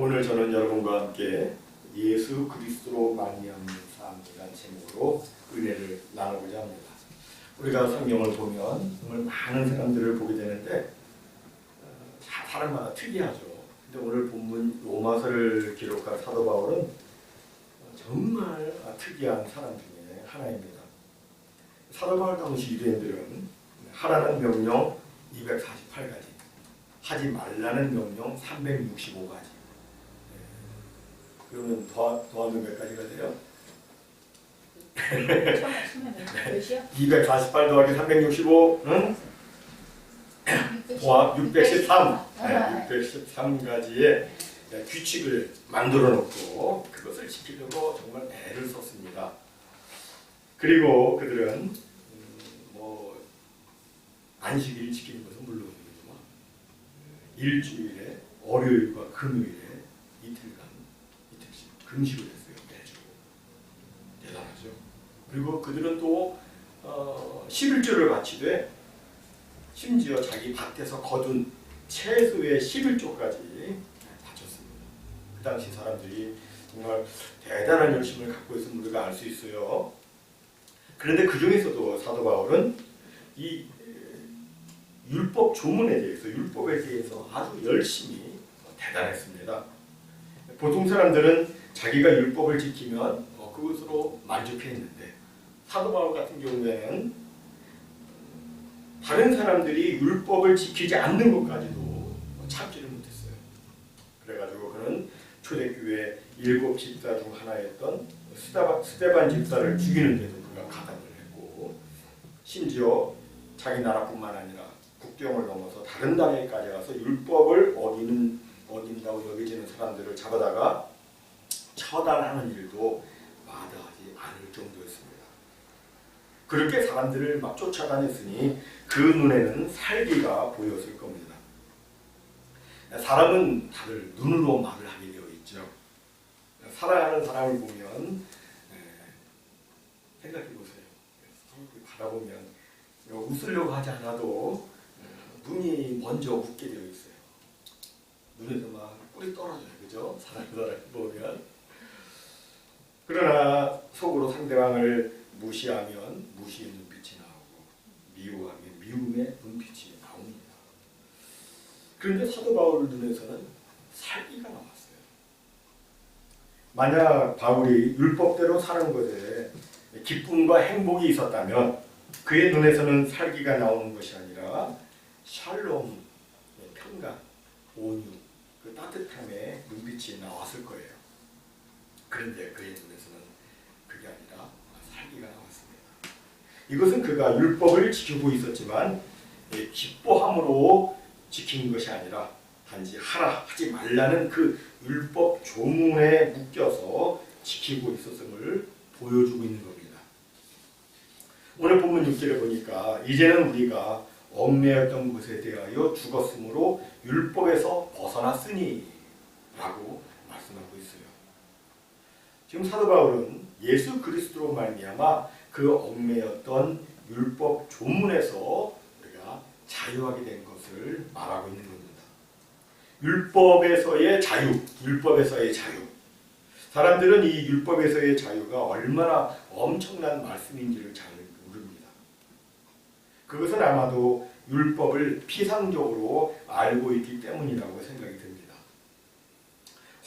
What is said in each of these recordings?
오늘 저는 여러분과 함께 예수 그리스도로 말미암는 삶이라는 제목으로 은혜를 나누고자 합니다. 우리가 성경을 보면 정말 많은 사람들을 보게 되는데 사람마다 특이하죠. 근데 오늘 본문 로마서를 기록한 사도 바울은 정말 특이한 사람 중에 하나입니다. 사도 바울 당시 유대인들은 하라는 명령 248가지, 하지 말라는 명령 365가지. 그러면 더하면 몇 가지가 돼요? 248 더하기 365, 응? 613. 613가지의 규칙을 만들어 놓고 그것을 지키려고 정말 애를 썼습니다. 그리고 그들은 안식일 지키는 것은 물론이지만 일주일에 월요일과 금요일에 이틀씩 금식을 했어요. 매주. 대단하죠. 그리고 그들은 또 11조를 바치되 심지어 자기 밭에서 거둔 채소의 11조까지 바쳤습니다. 그 당시 사람들이 정말 대단한 열심을 갖고 있음을 우리가 알 수 있어요. 그런데 그 중에서도 사도 바울은 이 율법 조문에 대해서, 율법에 대해서 아주 열심히 대단했습니다. 보통 사람들은 자기가 율법을 지키면 그것으로 만족했는데 사도 바울 같은 경우에는 다른 사람들이 율법을 지키지 않는 것까지도 참지를 못했어요. 그래가지고 그는 초대교회 7 집사 중 하나였던 스데반 집사를 죽이는 데도 그가 가담을 했고, 심지어 자기 나라뿐만 아니라 국경을 넘어서 다른 나라에까지 가서 율법을 어긴다고 여겨지는 사람들을 잡아다가 처단하는 일도 마다하지 않을 정도였습니다. 그렇게 사람들을 막 쫓아다녔으니 그 눈에는 살기가 보였을 겁니다. 사람은 다들 눈으로 말을 하게 되어 있죠. 살아가는 사람을 보면 생각해 보세요. 바라보면 웃으려고 하지 않아도 눈이 먼저 웃게 되어 있어요. 눈에서 막 꿀이 떨어져요. 그죠? 사람을 보면. 그러나 속으로 상대방을 무시하면 무시의 눈빛이 나오고 미워하면 미움의 눈빛이 나옵니다. 그런데 사도 바울 눈에서는 살기가 나왔어요. 만약 바울이 율법대로 사는 것에 기쁨과 행복이 있었다면 그의 눈에서는 살기가 나오는 것이 아니라 샬롬, 평강, 온유, 그 따뜻함의 눈빛이 나왔을 거예요. 그런데 그의 눈에서는 그게 아니라 살기가 나왔습니다. 이것은 그가 율법을 지키고 있었지만 기뻐함으로 지킨 것이 아니라 단지 하지 말라는 그 율법 조문에 묶여서 지키고 있었음을 보여주고 있는 겁니다. 오늘 본문 6절에 보니까 이제는 우리가 얽매였던 것에 대하여 죽었으므로 율법에서 벗어났으니 라고 말씀하고 있어요. 지금 사도 바울은 예수 그리스도로 말미암아 그 얽매였던 율법 조문에서 우리가 자유하게 된 것을 말하고 있는 겁니다. 율법에서의 자유, 율법에서의 자유. 사람들은 이 율법에서의 자유가 얼마나 엄청난 말씀인지를 잘 모릅니다. 그것은 아마도 율법을 피상적으로 알고 있기 때문이라고 생각이 듭니다.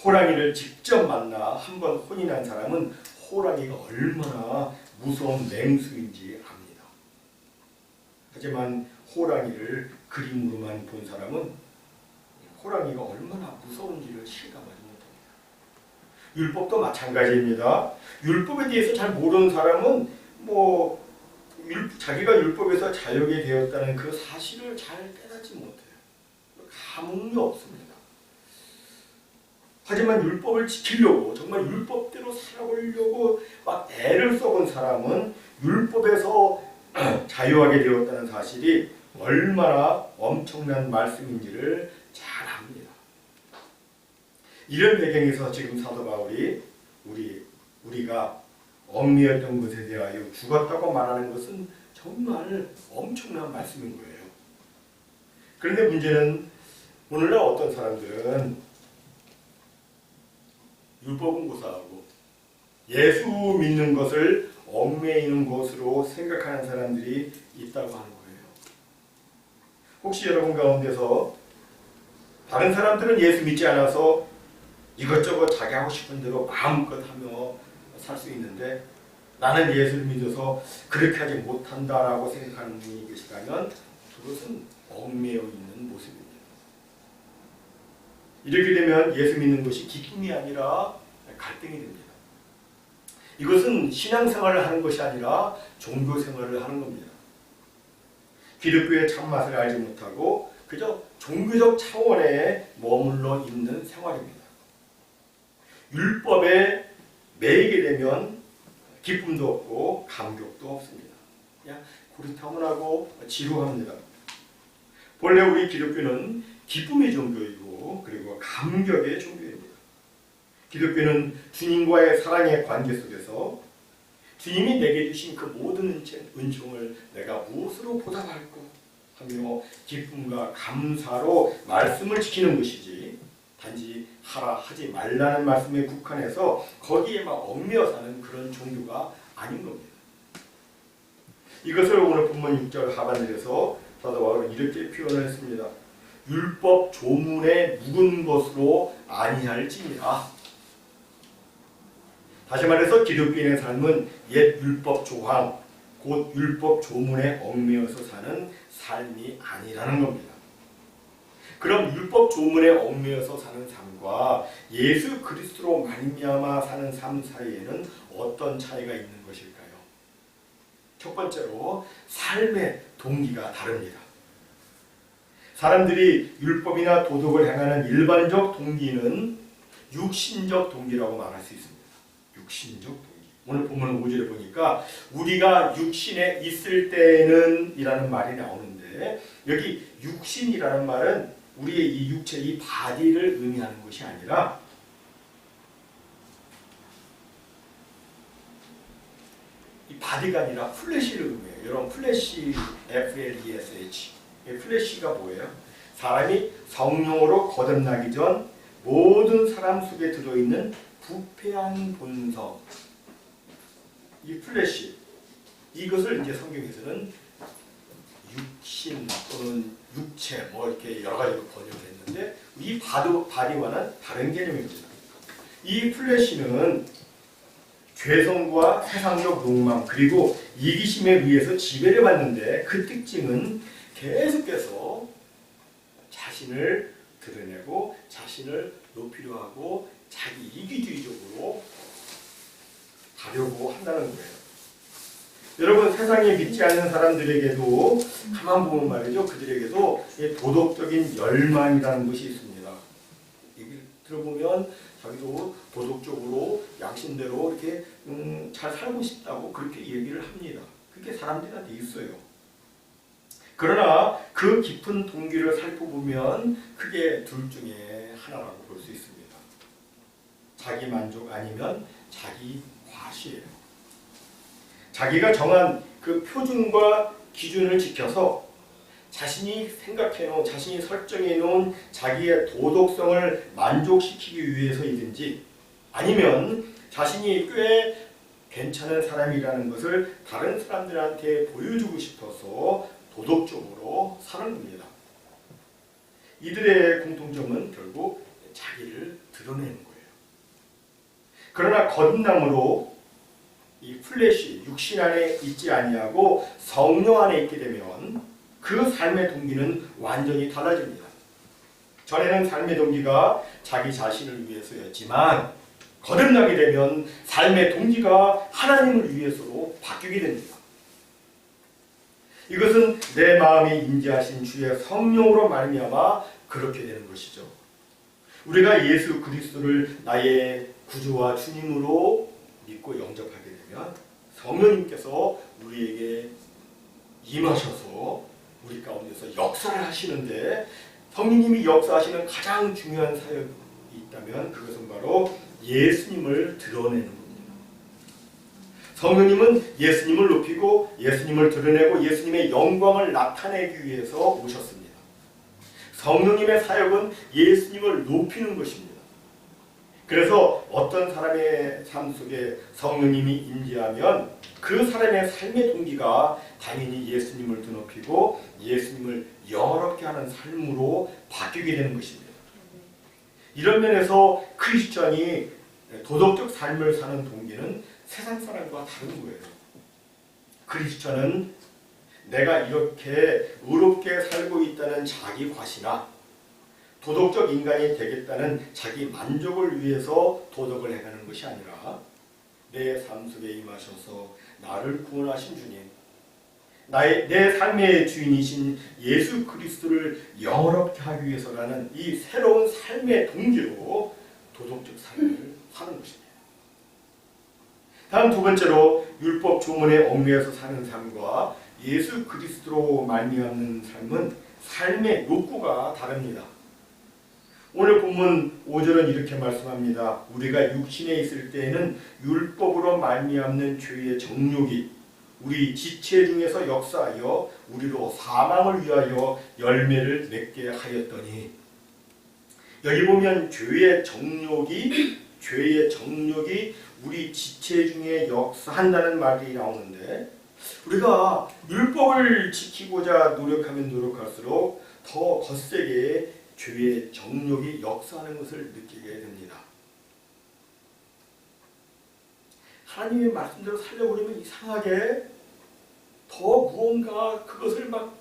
호랑이를 직접 만나 한번 혼이 난 사람은 호랑이가 얼마나 무서운 맹수인지 압니다. 하지만 호랑이를 그림으로만 본 사람은 호랑이가 얼마나 무서운지를 실감하지 못합니다. 율법도 마찬가지입니다. 율법에 대해서 잘 모르는 사람은 자기가 율법에서 자유하게 되었다는 그 사실을 잘 깨닫지 못해요. 감흥이 없습니다. 하지만 율법을 지키려고 정말 율법대로 살아보려고 막 애를 써본 사람은 율법에서 자유하게 되었다는 사실이 얼마나 엄청난 말씀인지를 잘 압니다. 이런 배경에서 지금 사도 바울이 우리가 얽매였던 것에 대하여 죽었다고 말하는 것은 정말 엄청난 말씀인 거예요. 그런데 문제는 오늘날 어떤 사람들은 율법은 고사하고 예수 믿는 것을 얽매이는 것으로 생각하는 사람들이 있다고 하는 거예요. 혹시 여러분 가운데서 다른 사람들은 예수 믿지 않아서 이것저것 자기 하고 싶은 대로 마음껏 하며 살 수 있는데 나는 예수를 믿어서 그렇게 하지 못한다라고 생각하는 분이 계시다면 그것은 얽매여 있는 모습입니다. 이렇게 되면 예수 믿는 것이 기쁨이 아니라 갈등이 됩니다. 이것은 신앙생활을 하는 것이 아니라 종교생활을 하는 겁니다. 기독교의 참맛을 알지 못하고 그저 종교적 차원에 머물러 있는 생활입니다. 율법에 매이게 되면 기쁨도 없고 감격도 없습니다. 그냥 고리타분하고 지루합니다. 본래 우리 기독교는 기쁨의 종교이고 그리고 감격의 종교입니다. 기독교는 주님과의 사랑의 관계 속에서 주님이 내게 주신 그 모든 은총을 내가 무엇으로 보답할까 하며 기쁨과 감사로 말씀을 지키는 것이지 단지 하라 하지 말라는 말씀에 국한해서 거기에만 얽매여 사는 그런 종교가 아닌 겁니다. 이것을 오늘 본문 6절 하반절에서 사도 바울은 이렇게 표현을 했습니다. 율법 조문에 묵은 것으로 아니할지니라. 다시 말해서 기독교인의 삶은 옛 율법 조항, 곧 율법 조문에 얽매여서 사는 삶이 아니라는 겁니다. 그럼 율법 조문에 얽매여서 사는 삶과 예수 그리스도로 말미암아 사는 삶 사이에는 어떤 차이가 있는 것일까요? 첫 번째로 삶의 동기가 다릅니다. 사람들이 율법이나 도덕을 행하는 일반적 동기는 육신적 동기라고 말할 수 있습니다. 육신적 동기. 오늘 본문 5절에 보니까 우리가 육신에 있을 때는 이라는 말이 나오는데 여기 육신이라는 말은 우리의 이 육체, 이 바디를 의미하는 것이 아니라 이 바디가 아니라 플래시를 의미해요. 여러분 플래시 F-L-E-S-H 플래시가 뭐예요? 사람이 성령으로 거듭나기 전 모든 사람 속에 들어있는 부패한 본성 이 플래시 이것을 이제 성경에서는 육신 또는 육체 뭐 이렇게 여러 가지로 번역했는데 이 바디와는 다른 개념입니다. 이 플래시는 죄성과 세상적 욕망 그리고 이기심에 의해서 지배를 받는데 그 특징은 계속해서 자신을 드러내고 자신을 높이려 하고 자기 이기주의적으로 가려고 한다는 거예요. 여러분 세상에 믿지 않는 사람들에게도 가만 보면 말이죠. 그들에게도 도덕적인 열망이라는 것이 있습니다. 얘기를 들어보면 자기도 도덕적으로 양심대로 이렇게 잘 살고 싶다고 그렇게 얘기를 합니다. 그게 사람들한테 있어요. 그러나 그 깊은 동기를 살펴보면 크게 둘 중에 하나라고 볼 수 있습니다. 자기 만족 아니면 자기 과시예요. 자기가 정한 그 표준과 기준을 지켜서 자신이 생각해놓은, 자신이 설정해놓은 자기의 도덕성을 만족시키기 위해서이든지 아니면 자신이 꽤 괜찮은 사람이라는 것을 다른 사람들한테 보여주고 싶어서 도덕적으로 사는 겁니다. 이들의 공통점은 결국 자기를 드러내는 거예요. 그러나 거듭남으로 이 플래시, 육신 안에 있지 아니하고 성령 안에 있게 되면 그 삶의 동기는 완전히 달라집니다. 전에는 삶의 동기가 자기 자신을 위해서였지만 거듭나게 되면 삶의 동기가 하나님을 위해서로 바뀌게 됩니다. 이것은 내 마음에 임재하신 주의 성령으로 말미암아 그렇게 되는 것이죠. 우리가 예수 그리스도를 나의 구주와 주님으로 믿고 영접하게 되면 성령님께서 우리에게 임하셔서 우리 가운데서 역사를 하시는데 성령님이 역사하시는 가장 중요한 사역이 있다면 그것은 바로 예수님을 드러내는 겁니다. 성령님은 예수님을 높이고 예수님을 드러내고 예수님의 영광을 나타내기 위해서 오셨습니다. 성령님의 사역은 예수님을 높이는 것입니다. 그래서 어떤 사람의 삶 속에 성령님이 임재하면 그 사람의 삶의 동기가 당연히 예수님을 드높이고 예수님을 영화롭게 하는 삶으로 바뀌게 되는 것입니다. 이런 면에서 크리스천이 도덕적 삶을 사는 동기는 세상 사람과 다른 거예요. 크리스천은 내가 이렇게 의롭게 살고 있다는 자기 과시나 도덕적 인간이 되겠다는 자기 만족을 위해서 도덕을 행하는 것이 아니라 내 삶 속에 임하셔서 나를 구원하신 주님, 내 삶의 주인이신 예수 그리스도를 영원롭게 하기 위해서라는 이 새로운 삶의 동기로 도덕적 삶을 사는 것입니다. 다음 두 번째로 율법 조문의 얽매여서 사는 삶과 예수 그리스도로 말미암는 삶은 삶의 욕구가 다릅니다. 오늘 본문 5절은 이렇게 말씀합니다. 우리가 육신에 있을 때에는 율법으로 말미암는 죄의 정욕이 우리 지체 중에서 역사하여 우리로 사망을 위하여 열매를 맺게 하였더니, 여기 보면 죄의 정욕이 우리 지체 중에 역사한다는 말이 나오는데, 우리가 율법을 지키고자 노력하면 노력할수록 더 거세게 죄의 정욕이 역사하는 것을 느끼게 됩니다. 하나님의 말씀대로 살려고 그러면 이상하게 더 무언가 그것을 막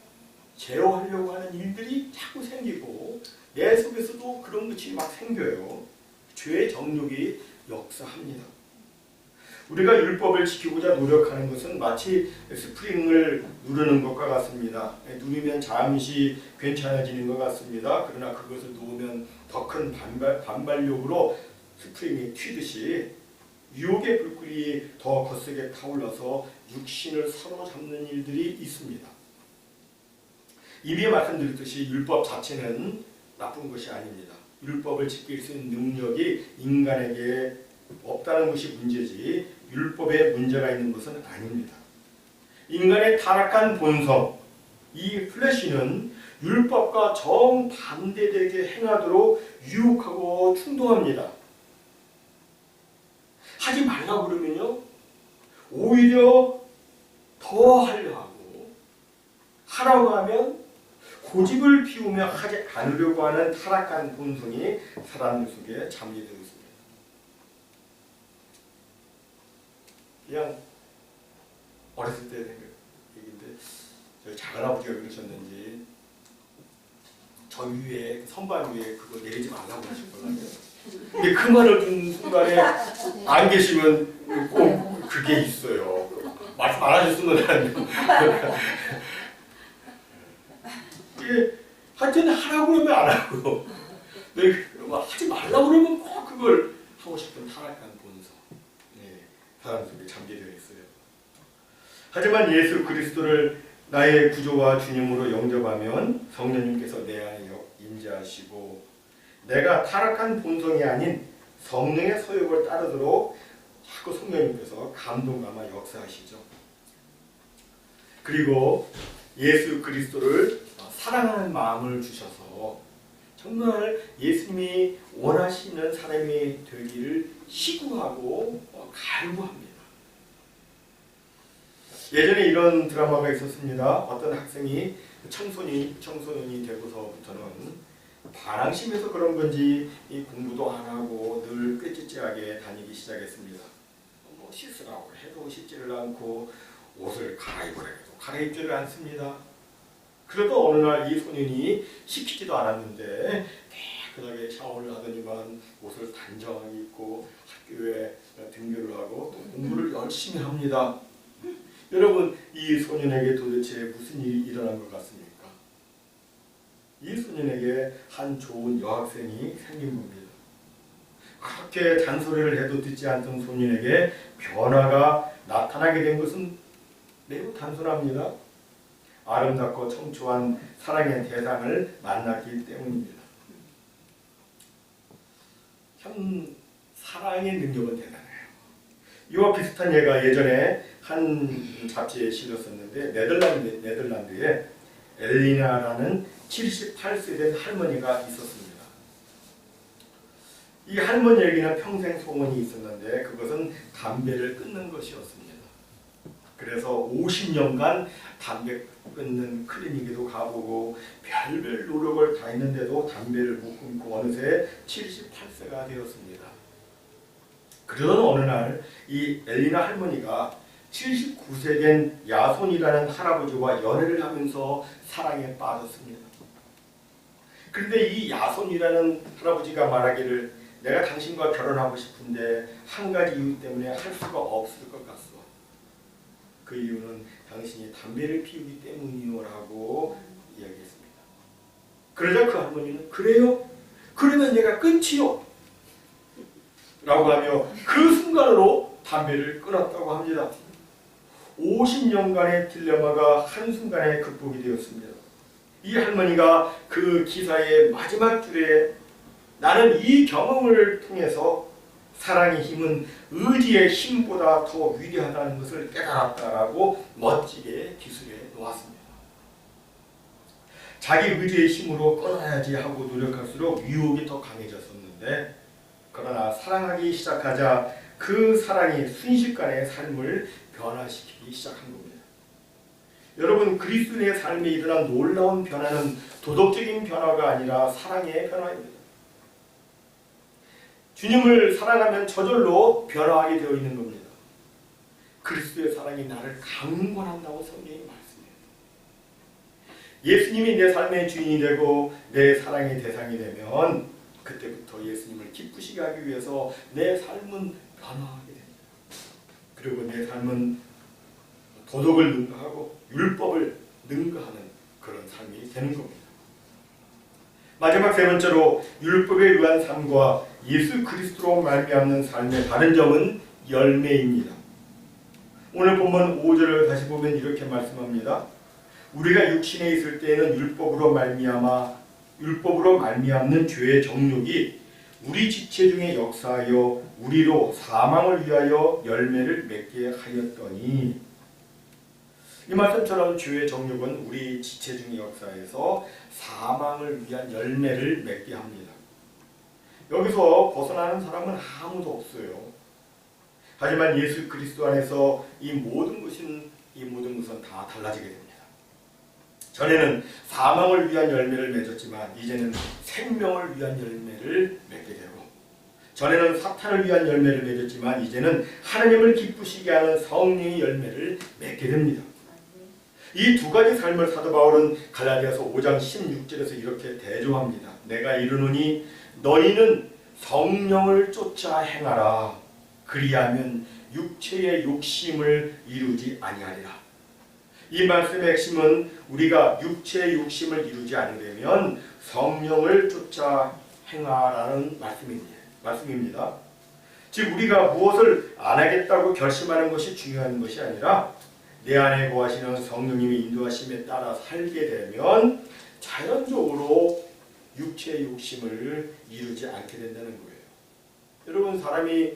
제어하려고 하는 일들이 자꾸 생기고 내 속에서도 그런 것이 막 생겨요. 죄의 정욕이 역사합니다. 우리가 율법을 지키고자 노력하는 것은 마치 스프링을 누르는 것과 같습니다. 누르면 잠시 괜찮아지는 것 같습니다. 그러나 그것을 놓으면 더 큰 반발력으로 스프링이 튀듯이 유혹의 불길이 더 거세게 타올라서 육신을 사로잡는 일들이 있습니다. 이미 말씀드렸듯이 율법 자체는 나쁜 것이 아닙니다. 율법을 지킬 수 있는 능력이 인간에게 없다는 것이 문제지 율법에 문제가 있는 것은 아닙니다. 인간의 타락한 본성, 이 플래시는 율법과 정반대되게 행하도록 유혹하고 충동합니다. 하지 말라고 그러면요, 오히려 더 하려 하고, 하라고 하면 고집을 피우며 하지 않으려고 하는 타락한 본성이 사람들 속에 잠재되어 있습니다. 그냥 어렸을 때 얘기인데, 저희 작은아버지가 그러셨는지 저 위에 선반 위에 그거 내리지 말라고 하셨거든요. 근데 그 말을 듣는 순간에 안 계시면 꼭 그게 있어요. 말씀 안 하셨으면 이게 하여튼 하라고 그러면 안 하고, 하지 말라고 그러면 꼭 그걸 하고 싶은 타락한 본성, 사람 속에 잠재되어 있어요. 하지만 예수 그리스도를 나의 구조와 주님으로 영접하면 성령님께서 내 안에 임재하시고 내가 타락한 본성이 아닌 성령의 소욕을 따르도록 자꾸 성령님께서 감동감아 역사하시죠. 그리고 예수 그리스도를 사랑하는 마음을 주셔서 정말 예수님이 원하시는 사람이 되기를 시구하고 갈구합니다. 예전에 이런 드라마가 있었습니다. 어떤 학생이 청소년이 되고서부터는 반항심에서 그런 건지 이 공부도 안 하고 늘 꾀찌찌하게 다니기 시작했습니다. 씻으라고 해도 씻지를 않고 옷을 갈아입으라고 해도 갈아입지를 않습니다. 그러다 어느 날 이 소년이 씻기지도 않았는데 깨끗하게 샤워를 하더니만 옷을 단정하게 입고 학교에 등교를 하고 또 공부를 열심히 합니다. 여러분, 이 소년에게 도대체 무슨 일이 일어난 것 같습니까? 이 소년에게 한 좋은 여학생이 생긴 겁니다. 그렇게 잔소리를 해도 듣지 않던 소년에게 변화가 나타나게 된 것은 매우 단순합니다. 아름답고 청초한 사랑의 대상을 만났기 때문입니다. 참 사랑의 능력은 대단해요. 이와 비슷한 예가 예전에 한 잡지에 실렸었는데 네덜란드에 엘리나라는 78세 된 할머니가 있었습니다. 이 할머니에게는 평생 소원이 있었는데 그것은 담배를 끊는 것이었습니다. 그래서 50년간 담배 끊는 클리닉에도 가보고 별별 노력을 다 했는데도 담배를 못 끊고 어느새 78세가 되었습니다. 그러던 어느 날 이 엘리나 할머니가 79세 된 야손이라는 할아버지와 연애를 하면서 사랑에 빠졌습니다. 그런데 이 야손이라는 할아버지가 말하기를 내가 당신과 결혼하고 싶은데 한 가지 이유 때문에 할 수가 없을 것 같소. 그 이유는 당신이 담배를 피우기 때문이오라고 이야기했습니다. 그러자 그 할머니는 그래요? 그러면 내가 끊지요. 라고 하며 그 순간으로 담배를 끊었다고 합니다. 50년간의 딜레마가 한순간에 극복이 되었습니다. 이 할머니가 그 기사의 마지막 줄에 나는 이 경험을 통해서 사랑의 힘은 의지의 힘보다 더 위대하다는 것을 깨달았다라고 멋지게 기술해 놓았습니다. 자기 의지의 힘으로 끊어야지 하고 노력할수록 유혹이 더 강해졌었는데 그러나 사랑하기 시작하자 그 사랑이 순식간에 삶을 변화시키기 시작한 겁니다. 여러분, 그리스도인의 삶에 일어난 놀라운 변화는 도덕적인 변화가 아니라 사랑의 변화입니다. 주님을 사랑하면 저절로 변화하게 되어 있는 겁니다. 그리스도의 사랑이 나를 강권한다고 성경이 말씀해요. 예수님이 내 삶의 주인이 되고 내 사랑의 대상이 되면 그때부터 예수님을 기쁘시게 하기 위해서 내 삶은 변화하게 됩니다. 그리고 내 삶은 도덕을 능가하고 율법을 능가하는 그런 삶이 되는 겁니다. 마지막 세 번째로 율법에 의한 삶과 예수 그리스도로 말미암는 삶의 다른 점은 열매입니다. 오늘 본문 5절을 다시 보면 이렇게 말씀합니다. 우리가 육신에 있을 때에는 율법으로 말미암는 죄의 정욕이 우리 지체 중에 역사하여 우리로 사망을 위하여 열매를 맺게 하였더니, 이 말씀처럼 죄의 정욕은 우리 지체 중에 역사해서 사망을 위한 열매를 맺게 합니다. 여기서 벗어나는 사람은 아무도 없어요. 하지만 예수 그리스도 안에서 이 모든 것은 다 달라지게 됩니다. 전에는 사망을 위한 열매를 맺었지만 이제는 생명을 위한 열매를 맺게 되고, 전에는 사탄을 위한 열매를 맺었지만 이제는 하나님을 기쁘시게 하는 성령의 열매를 맺게 됩니다. 이 두 가지 삶을 사도 바울은 갈라디아서 5장 16절에서 이렇게 대조합니다. 내가 이르노니 너희는 성령을 쫓아 행하라. 그리하면 육체의 욕심을 이루지 아니하리라. 이 말씀의 핵심은 우리가 육체의 욕심을 이루지 않으려면 성령을 쫓아 행하라는 말씀입니다. 즉 우리가 무엇을 안 하겠다고 결심하는 것이 중요한 것이 아니라 내 안에 거하시는 성령님의 인도하심에 따라 살게 되면 자연적으로 육체의 욕심을 이루지 않게 된다는 거예요. 여러분, 사람이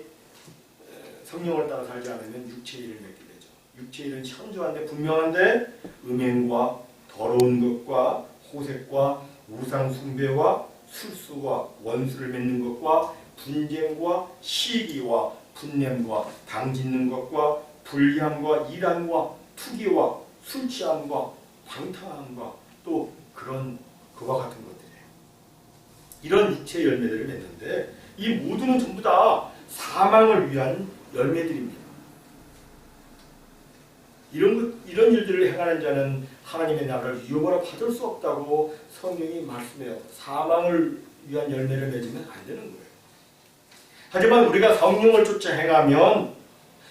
성령을 따라 살지 않으면 육체의 일을 맺게 되죠. 육체의 일은 현저한데 분명한데 음행과 더러운 것과 호색과 우상 숭배와 술수와 원수를 맺는 것과 분쟁과 시기와 분냄과 당짓는 것과 불리함과 이란과 투기와 술취함과 방탕함과 또 그와 같은 것들이에요. 이런 육체의 열매들을 맺는데 이 모두는 전부 다 사망을 위한 열매들입니다. 이런 일들을 행하는 자는 하나님의 나라를 유업으로 받을 수 없다고 성경이 말씀해요. 사망을 위한 열매를 맺으면 안 되는 거예요. 하지만 우리가 성령을 쫓아 행하면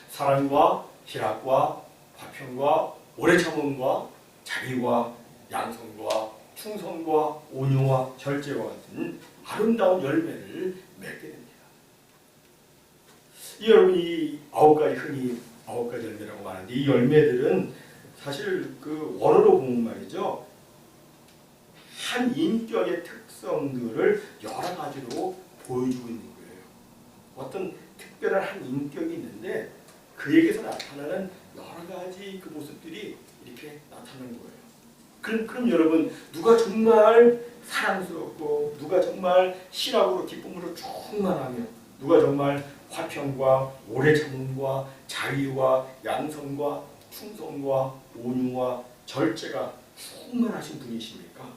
사랑과 희락과 화평과 오래 참음과 자비와 양성과 충성과 온유와 절제와 같은 아름다운 열매를 맺게 됩니다. 여러분이 흔히 9가지 열매라고 말하는데 이 열매들은 사실 그 원어로 보면 말이죠. 한 인격의 특성들을 여러 가지로 보여주고 있는 거예요. 어떤 특별한 한 인격이 있는데 그에게서 나타나는 여러 가지 그 모습들이 이렇게 나타나는 거예요. 그럼 여러분, 누가 정말 사랑스럽고 누가 정말 신학으로 기쁨으로 충만하며 누가 정말 화평과 오래 참음과 자비와 양성과 충성과 온유와 절제가 충만하신 분이십니까?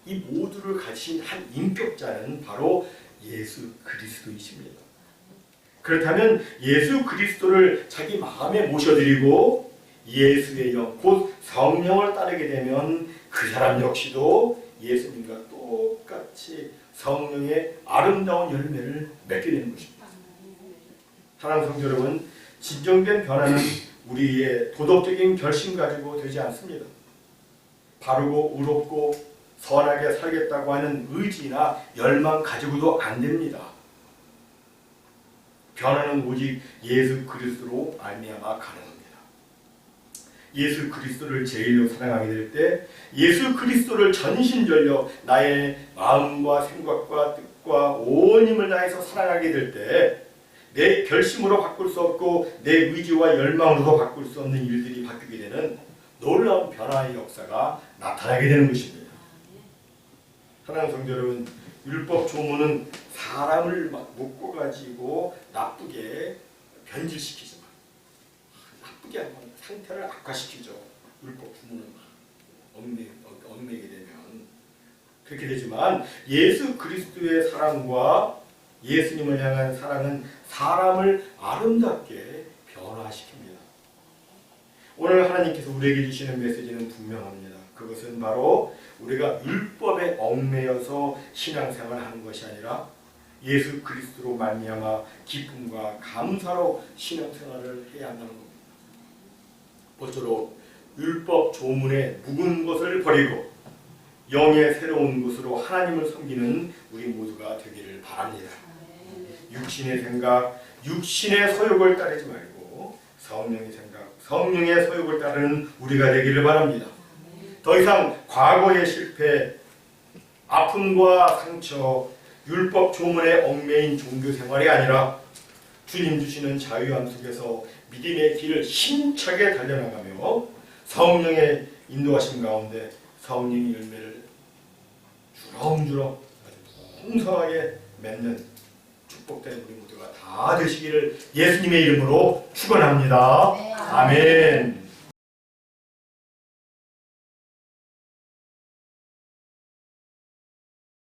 이 모두를 가진 한 인격자는 바로 예수 그리스도이십니다. 그렇다면 예수 그리스도를 자기 마음에 모셔드리고 예수의 영, 곧 성령을 따르게 되면 그 사람 역시도 예수님과 똑같이 성령의 아름다운 열매를 맺게 되는 것입니다. 사랑하는 성도 여러분, 진정된 변화는 우리의 도덕적인 결심 가지고 되지 않습니다. 바르고 의롭고 선하게 살겠다고 하는 의지나 열망 가지고도 안 됩니다. 변화는 오직 예수 그리스도로 말미암아 가능합니다. 예수 그리스도를 제일로 사랑하게 될 때 예수 그리스도를 전심전력 나의 마음과 생각과 뜻과 온 힘을 다해서 사랑하게 될 때 내 결심으로 바꿀 수 없고 내 의지와 열망으로도 바꿀 수 없는 일들이 바뀌게 되는 놀라운 변화의 역사가 나타나게 되는 것입니다. 사랑하는 성도 여러분, 율법 조문은 사람을 묶어가지고 나쁘게 변질시키지만 나쁘게 하면 상태를 악화시키죠. 율법 조문은 얽매게 되면 그렇게 되지만 예수 그리스도의 사랑과 예수님을 향한 사랑은 사람을 아름답게 변화시킵니다. 오늘 하나님께서 우리에게 주시는 메시지는 분명합니다. 그것은 바로 우리가 율법에 얽매여서 신앙생활을 하는 것이 아니라 예수 그리스도로 말미암아 기쁨과 감사로 신앙생활을 해야 한다는 겁니다. 모쪼록 율법 조문의 묵은 것을 버리고 영의 새로운 것으로 하나님을 섬기는 우리 모두가 되기를 바랍니다. 육신의 생각, 육신의 소욕을 따르지 말고 성령의 생각, 성령의 소욕을 따르는 우리가 되기를 바랍니다. 더 이상 과거의 실패, 아픔과 상처, 율법 조문에 얽매인 종교 생활이 아니라 주님 주시는 자유함 속에서 믿음의 길을 힘차게 달려나가며 성령의 인도하심 가운데 성령의 열매를 주렁주렁 아주 풍성하게 맺는 축복된 우리 모두가 다 되시기를 예수님의 이름으로 축원합니다. 아멘.